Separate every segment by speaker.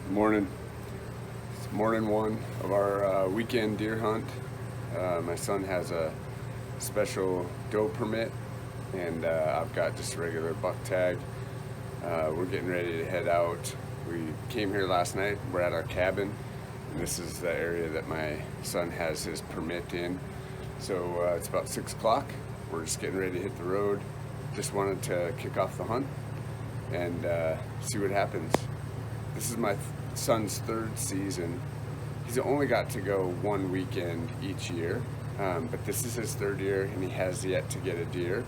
Speaker 1: Morning. It's morning one of our weekend deer hunt. My son has a special doe permit, and I've got just a regular buck tag. We're getting ready to head out. We came here last night. We're at our cabin, and this is the area that my son has his permit in. So it's about 6 o'clock. We're just getting ready to hit the road. Just wanted to kick off the hunt and see what happens. This is my son's third season. He's only got to go one weekend each year, but this is his third year and he has yet to get a deer.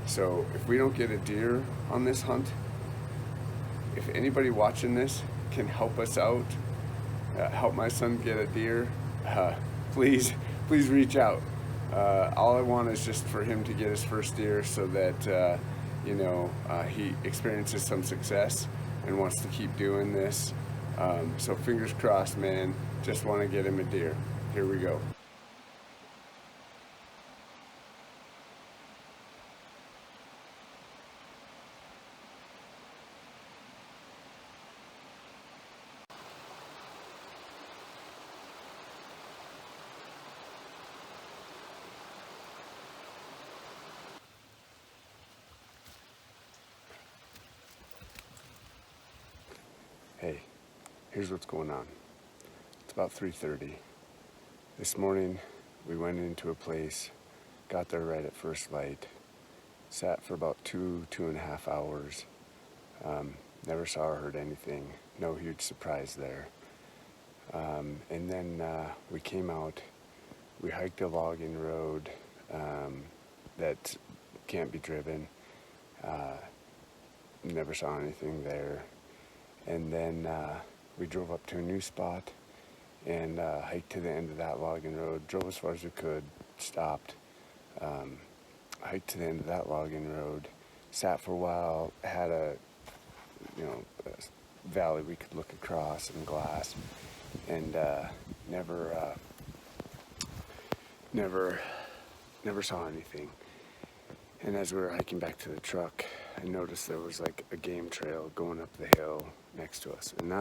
Speaker 1: So if we don't get a deer on this hunt, if anybody watching this can help us out, help my son get a deer, please reach out. All I want is just for him to get his first deer so that he experiences some success and wants to keep doing this. So fingers crossed, man. Just want to get him a deer. Here we go. Hey, here's what's going on. It's about 3:30. This morning we went into a place, got there right at first light, sat for about 2.5 hours. Never saw or heard anything. No huge surprise there. And then we came out, we hiked a logging road that can't be driven. Never saw anything there. And then we drove up to a new spot and hiked to the end of that logging road, drove as far as we could, stopped, hiked to the end of that logging road, sat for a while, had a valley we could look across and glass, and never saw anything. And as we were hiking back to the truck, I noticed there was like a game trail going up the hill next to us, and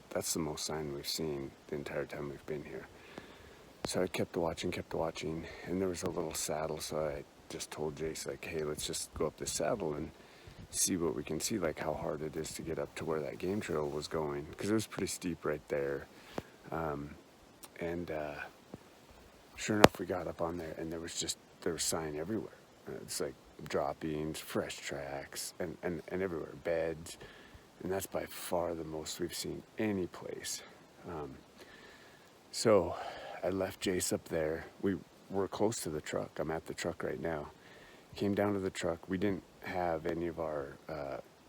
Speaker 1: that's the most sign we've seen the entire time we've been here. So I kept watching, and there was a little saddle, so I just told Jace, like, hey, let's just go up this saddle and see what we can see, like how hard it is to get up to where that game trail was going, because it was pretty steep right there. And sure enough, we got up on there, and there was sign everywhere. It's like droppings, fresh tracks, and everywhere, beds, and that's by far the most we've seen any place. So I left Jace up there. We're close to the truck. I'm at the truck right now. Came down to the truck. We didn't have any of our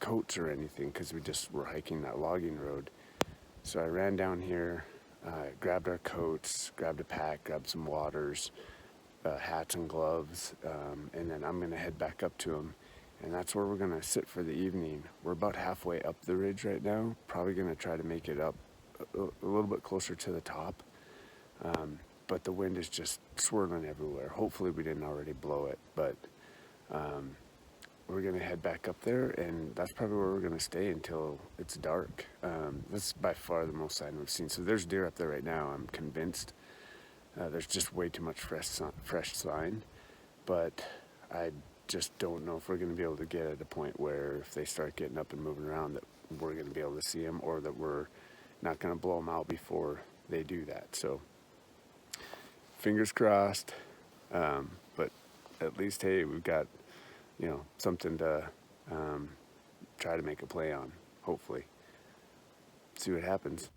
Speaker 1: coats or anything because we just were hiking that logging road. So I ran down here, grabbed our coats, grabbed a pack, grabbed some waters, hats and gloves, and then I'm going to head back up to them, and that's where we're going to sit for the evening. We're about halfway up the ridge right now, probably going to try to make it up a little bit closer to the top, but the wind is just swirling everywhere. Hopefully we didn't already blow it, but we're gonna head back up there, and that's probably where we're gonna stay until it's dark. That's by far the most sign we've seen. So there's deer up there right now, I'm convinced. There's just way too much fresh sign, but I just don't know if we're going to be able to get at a point where if they start getting up and moving around that we're going to be able to see them, or that we're not going to blow them out before they do that. So fingers crossed, but at least, hey, we've got, something to try to make a play on, hopefully. See what happens.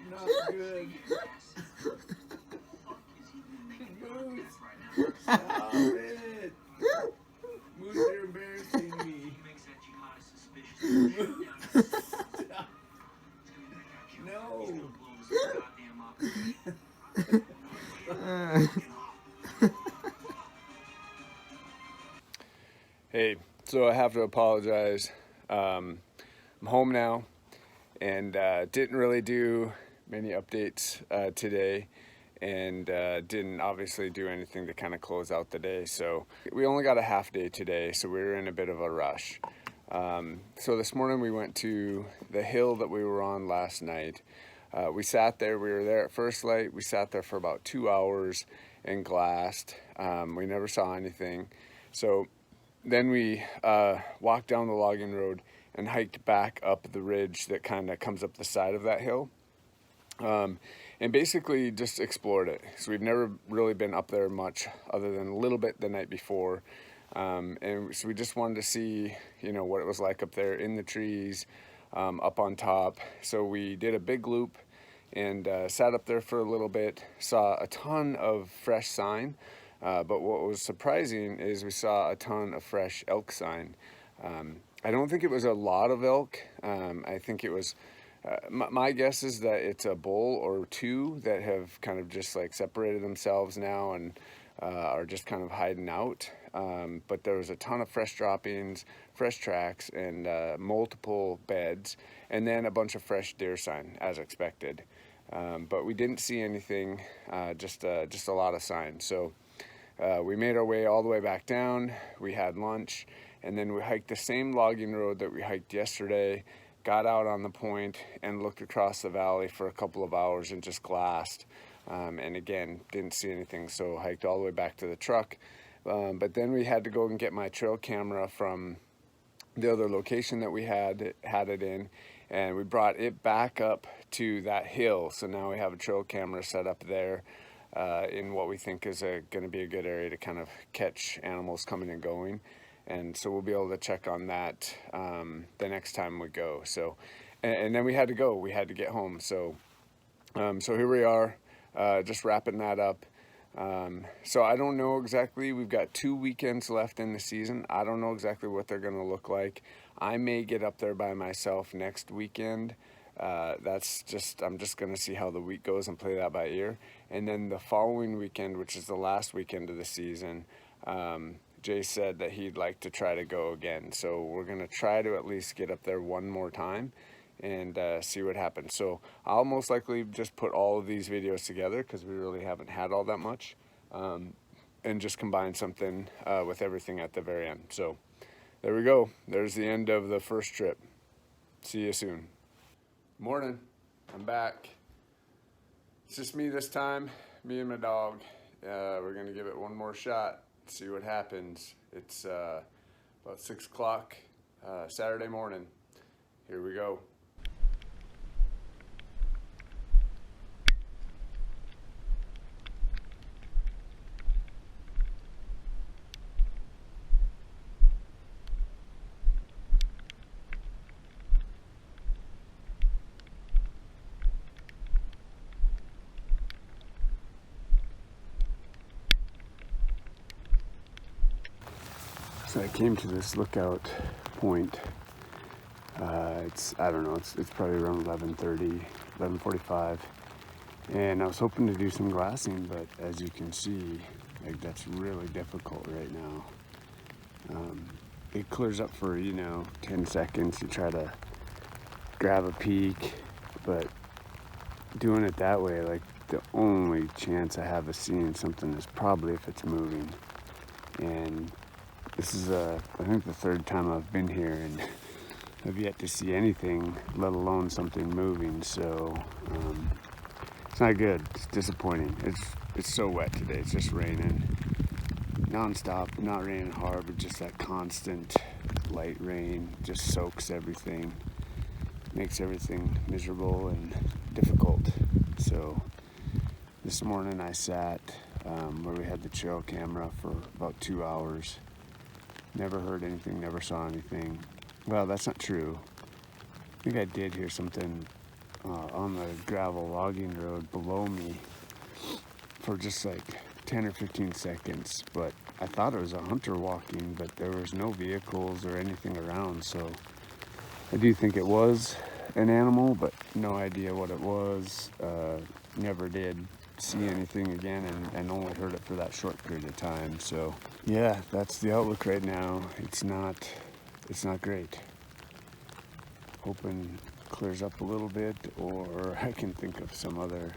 Speaker 1: Not good. Moose, stop it. Moose, you're embarrassing me. Stop. No. Hey, so I have to apologize. I'm home now, and didn't really do many updates today, and didn't obviously do anything to kind of close out the day. So we only got a half day today, so we were in a bit of a rush. So this morning we went to the hill that we were on last night. We sat there, we were there at first light. We sat there for about 2 hours and glassed. We never saw anything. So then we walked down the logging road and hiked back up the ridge that kind of comes up the side of that hill. And basically just explored it. So we've never really been up there much other than a little bit the night before. And so we just wanted to see, what it was like up there in the trees, up on top. So we did a big loop and sat up there for a little bit, saw a ton of fresh sign. But what was surprising is we saw a ton of fresh elk sign. I don't think it was a lot of elk. I think it was, my guess is that it's a bull or two that have kind of just like separated themselves now and are just kind of hiding out. But there was a ton of fresh droppings, fresh tracks, and multiple beds, and then a bunch of fresh deer sign as expected. But we didn't see anything, just a lot of sign. So we made our way all the way back down. We had lunch, and then we hiked the same logging road that we hiked yesterday, got out on the point and looked across the valley for a couple of hours and just glassed. And again, didn't see anything, so hiked all the way back to the truck. But then we had to go and get my trail camera from the other location that we had it in, and we brought it back up to that hill. So now we have a trail camera set up there in what we think is going to be a good area to kind of catch animals coming and going. And so we'll be able to check on that the next time we go. So, and then we had to go. We had to get home. So, so here we are, just wrapping that up. So I don't know exactly. We've got 2 weekends left in the season. I don't know exactly what they're going to look like. I may get up there by myself next weekend. I'm just going to see how the week goes and play that by ear. And then the following weekend, which is the last weekend of the season, Jay said that he'd like to try to go again. So we're going to try to at least get up there one more time and see what happens. So I'll most likely just put all of these videos together because we really haven't had all that much, and just combine something with everything at the very end. So there we go. There's the end of the first trip. See you soon. Morning. I'm back. It's just me this time, me and my dog. We're gonna give it one more shot, see what happens. It's about 6 o'clock Saturday morning. Here we go. So I came to this lookout point. I don't know, it's probably around 11:30, 11:45. And I was hoping to do some glassing, but as you can see, like, that's really difficult right now. It clears up for, 10 seconds. You try to grab a peak, but doing it that way, like, the only chance I have of seeing something is probably if it's moving. And this is, I think, the third time I've been here, and I've yet to see anything, let alone something moving. So it's not good. It's disappointing. It's so wet today. It's just raining nonstop. Not raining hard, but just that constant light rain just soaks everything, makes everything miserable and difficult. So this morning I sat where we had the trail camera for about 2 hours. Never heard anything, never saw anything. Well, that's not true. I think I did hear something on the gravel logging road below me for just like 10 or 15 seconds, but I thought it was a hunter walking, but there was no vehicles or anything around, so I do think it was an animal, but no idea what it was. Never did see anything again, and only heard it for that short period of time. So yeah, that's the outlook right now. It's not great. Hoping clears up a little bit, or I can think of some other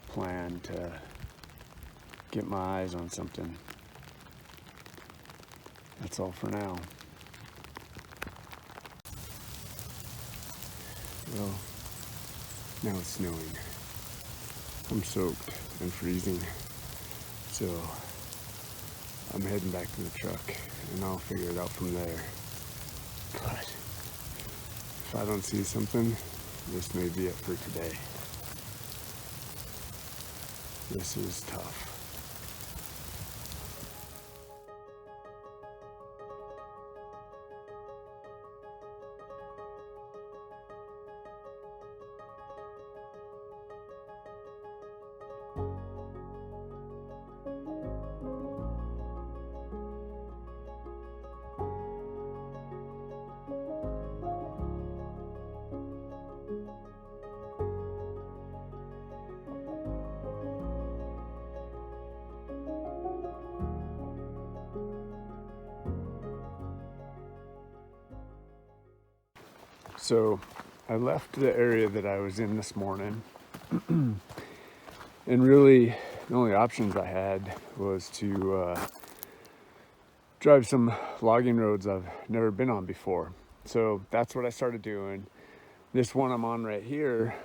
Speaker 1: plan to get my eyes on something. That's all for now. Well, now it's snowing. I'm soaked and freezing, so I'm heading back to the truck, and I'll figure it out from there. But if I don't see something, this may be it for today. This is tough. So I left the area that I was in this morning, and really the only options I had was to drive some logging roads I've never been on before. So that's what I started doing. This one I'm on right here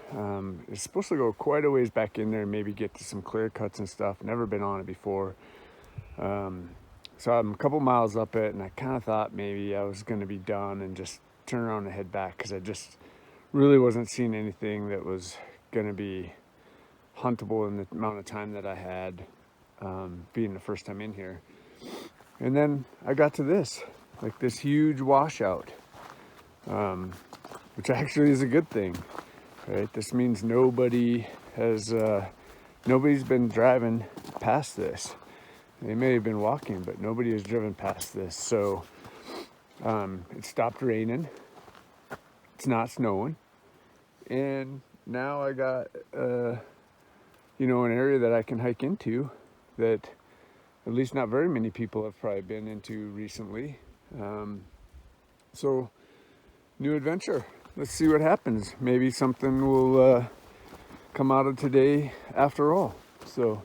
Speaker 1: is supposed to go quite a ways back in there and maybe get to some clear cuts and stuff. Never been on it before. So I'm a couple miles up it, and I kind of thought maybe I was going to be done and just turn around and head back, because I just really wasn't seeing anything that was going to be huntable in the amount of time that I had, being the first time in here. And then I got to this huge washout, which actually is a good thing, right? This means nobody's been driving past this. They may have been walking, but nobody has driven past this. So it stopped raining. It's not snowing. And now I got, an area that I can hike into that at least not very many people have probably been into recently. So new adventure. Let's see what happens. Maybe something will come out of today after all. So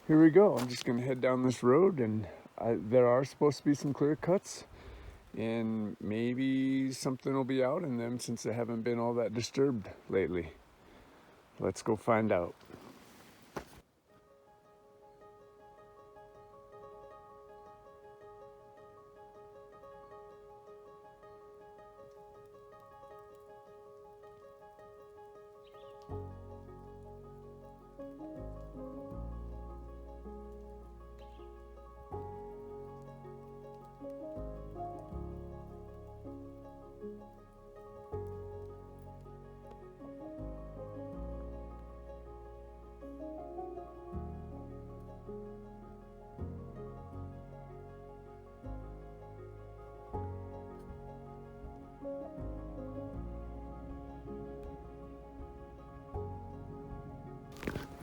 Speaker 1: here we go. I'm just going to head down this road, and there are supposed to be some clear cuts, and maybe something will be out in them since they haven't been all that disturbed lately. Let's go find out.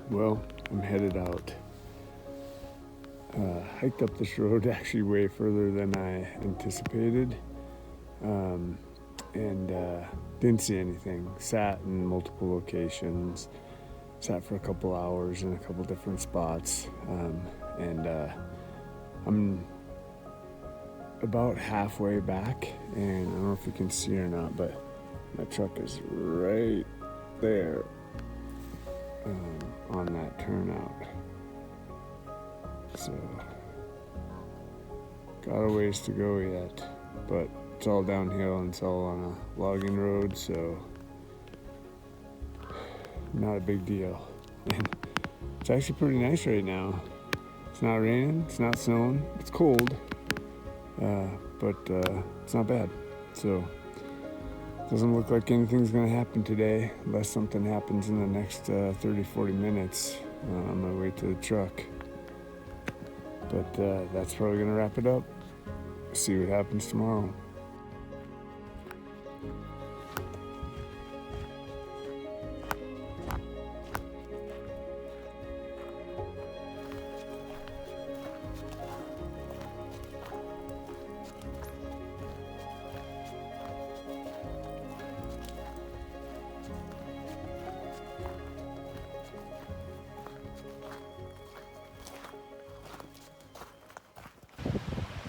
Speaker 1: Well, I'm headed out. Hiked up this road actually way further than I anticipated, and didn't see anything. Sat in multiple locations, sat for a couple hours in a couple different spots, and I'm about halfway back, and I don't know if you can see or not, but my truck is right there on that turnout. So, got a ways to go yet, but it's all downhill and it's all on a logging road, so not a big deal. And it's actually pretty nice right now. It's not raining, it's not snowing, it's cold, but it's not bad. So, doesn't look like anything's gonna happen today unless something happens in the next 30-40 minutes on my way to the truck. But that's probably gonna wrap it up. See what happens tomorrow.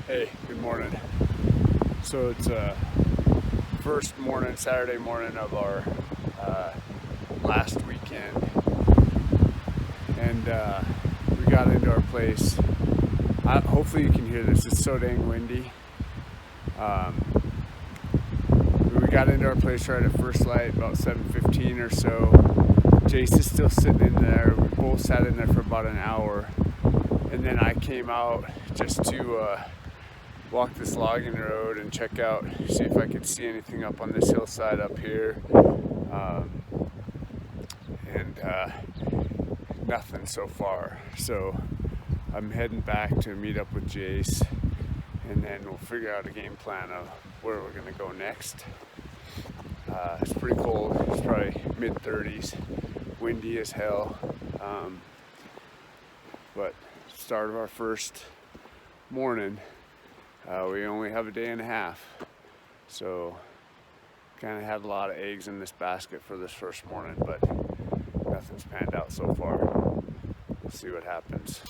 Speaker 1: Hey, good morning. So it's first morning, Saturday morning of our last weekend, and we got into our place. Hopefully you can hear this. It's so dang windy. We got into our place right at first light, about 7:15 or so. Jace is still sitting in there. We both sat in there for about an hour, and then I came out just to walk this logging road and check out, see if I could see anything up on this hillside up here, and nothing so far. So I'm heading back to meet up with Jace, and then we'll figure out a game plan of where we're gonna go next. It's pretty cold. It's probably mid-30s, windy as hell, but start of our first morning. We only have a day and a half, so kind of had a lot of eggs in this basket for this first morning, but nothing's panned out so far. We'll see what happens.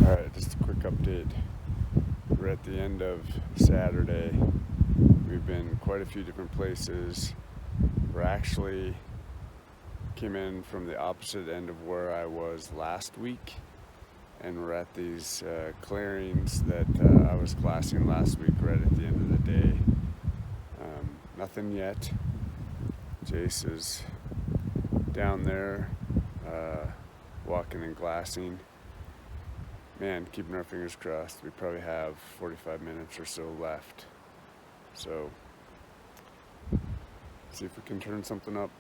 Speaker 1: Alright, just a quick update. We're at the end of Saturday. We've been quite a few different places. We're actually came in from the opposite end of where I was last week, and we're at these clearings that I was glassing last week right at the end of the day. Nothing yet. Jace is down there walking and glassing. Man, keeping our fingers crossed. We probably have 45 minutes or so left. So, see if we can turn something up.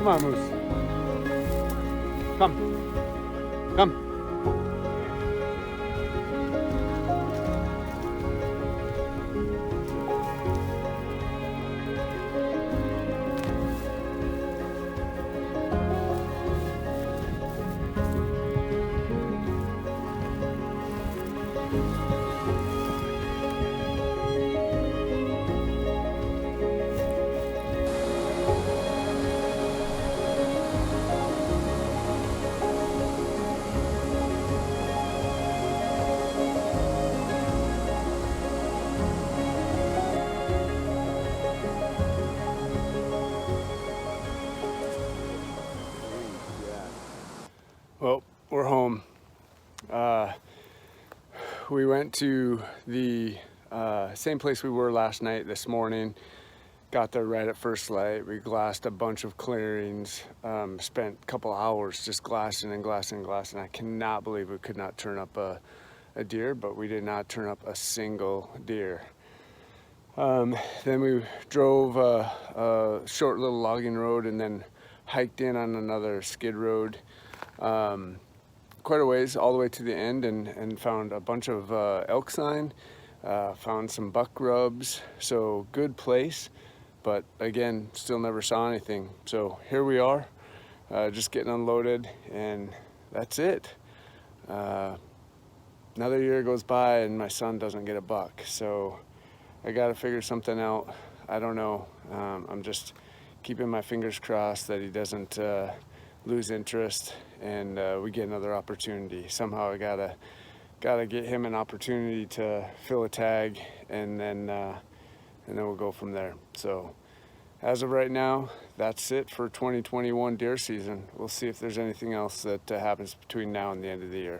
Speaker 1: Come on, Moose. Come. Come. Well, we're home. We went to the same place we were last night this morning. Got there right at first light. We glassed a bunch of clearings, spent a couple hours just glassing and glassing and glassing. I cannot believe we could not turn up a deer, but we did not turn up a single deer. Then we drove a short little logging road and then hiked in on another skid road quite a ways all the way to the end and found a bunch of elk sign, found some buck rubs, so good place, but again, still never saw anything. So here we are, just getting unloaded, and that's it. Another year goes by and my son doesn't get a buck, so I gotta figure something out. I don't know. I'm just keeping my fingers crossed that he doesn't lose interest and we get another opportunity. Somehow I gotta get him an opportunity to fill a tag, and then we'll go from there. So as of right now, that's it for 2021 deer season. We'll see if there's anything else that happens between now and the end of the year.